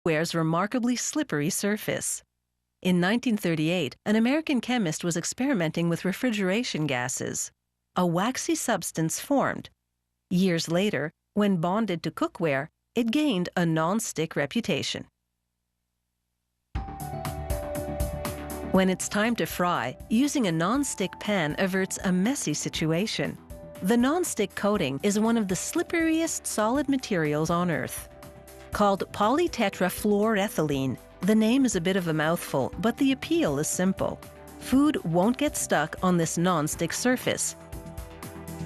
cookware's remarkably slippery surface. In 1938, an American chemist was experimenting with refrigeration gases. A waxy substance formed. Years later, when bonded to cookware, it gained a non-stick reputation. When it's time to fry, using a non-stick pan averts a messy situation. The non-stick coating is one of the slipperiest solid materials on Earth. Called polytetrafluoroethylene, the name is a bit of a mouthful, but the appeal is simple. Food won't get stuck on this non-stick surface.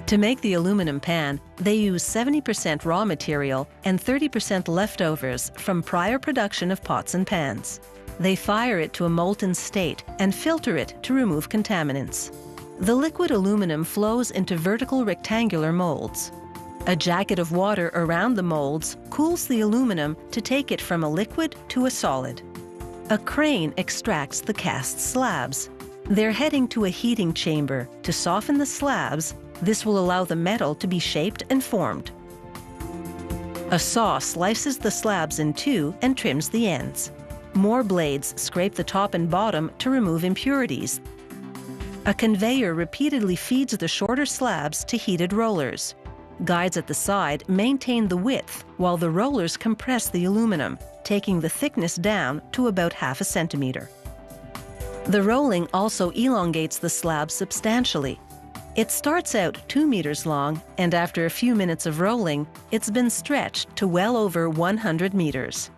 To make the aluminum pan, they use 70% raw material and 30% leftovers from prior production of pots and pans. They fire it to a molten state and filter it to remove contaminants. The liquid aluminum flows into vertical rectangular molds. A jacket of water around the molds cools the aluminum to take it from a liquid to a solid. A crane extracts the cast slabs. They're heading to a heating chamber to soften the slabs. This will allow the metal to be shaped and formed. A saw slices the slabs in two and trims the ends. More blades scrape the top and bottom to remove impurities. A conveyor repeatedly feeds the shorter slabs to heated rollers. Guides at the side maintain the width, while the rollers compress the aluminum, taking the thickness down to about ½ centimeter. The rolling also elongates the slab substantially. It starts out 2 meters long, and after a few minutes of rolling, it's been stretched to well over 100 meters.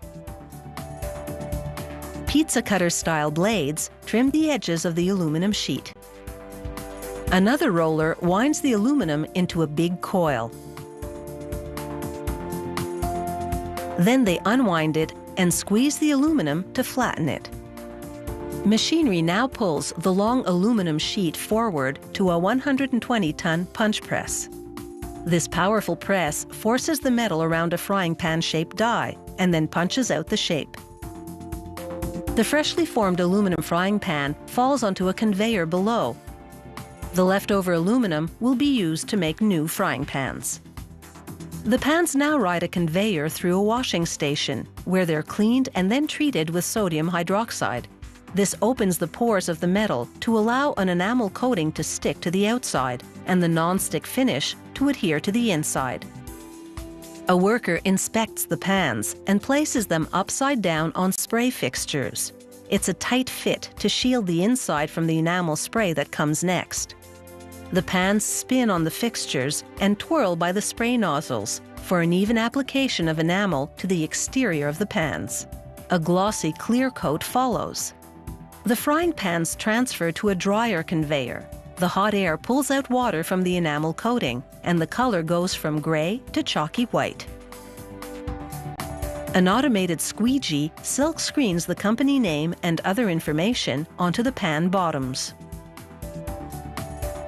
Pizza cutter-style blades trim the edges of the aluminum sheet. Another roller winds the aluminum into a big coil. Then they unwind it and squeeze the aluminum to flatten it. Machinery now pulls the long aluminum sheet forward to a 120-ton punch press. This powerful press forces the metal around a frying pan-shaped die and then punches out the shape. The freshly formed aluminum frying pan falls onto a conveyor below. The leftover aluminum will be used to make new frying pans. The pans now ride a conveyor through a washing station, where they're cleaned and then treated with sodium hydroxide. This opens the pores of the metal to allow an enamel coating to stick to the outside and the non-stick finish to adhere to the inside. A worker inspects the pans and places them upside down on spray fixtures. It's a tight fit to shield the inside from the enamel spray that comes next. The pans spin on the fixtures and twirl by the spray nozzles for an even application of enamel to the exterior of the pans. A glossy clear coat follows. The frying pans transfer to a dryer conveyor. The hot air pulls out water from the enamel coating, and the color goes from gray to chalky white. An automated squeegee silk screens the company name and other information onto the pan bottoms.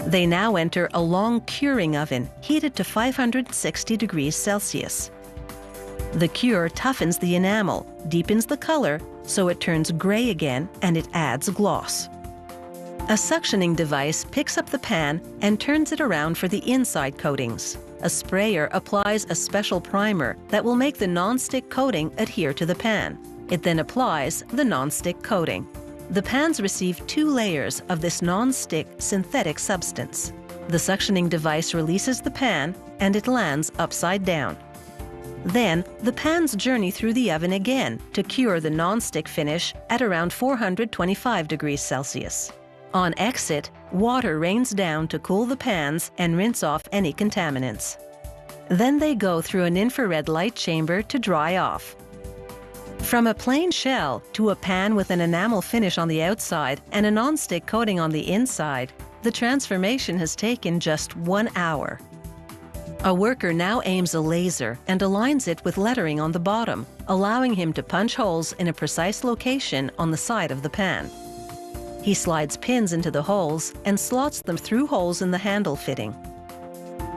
They now enter a long curing oven, heated to 560 degrees Celsius. The cure toughens the enamel, deepens the color, so it turns gray again, and it adds gloss. A suctioning device picks up the pan and turns it around for the inside coatings. A sprayer applies a special primer that will make the non-stick coating adhere to the pan. It then applies the non-stick coating. The pans receive 2 layers of this non-stick synthetic substance. The suctioning device releases the pan and it lands upside down. Then, the pans journey through the oven again to cure the non-stick finish at around 425 degrees Celsius. On exit, water rains down to cool the pans and rinse off any contaminants. Then they go through an infrared light chamber to dry off. From a plain shell to a pan with an enamel finish on the outside and a non-stick coating on the inside, the transformation has taken just 1 hour. A worker now aims a laser and aligns it with lettering on the bottom, allowing him to punch holes in a precise location on the side of the pan. He slides pins into the holes and slots them through holes in the handle fitting.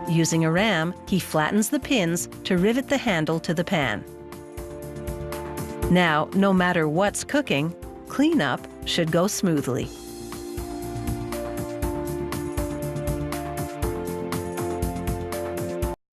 Using a ram, he flattens the pins to rivet the handle to the pan. Now, no matter what's cooking, cleanup should go smoothly.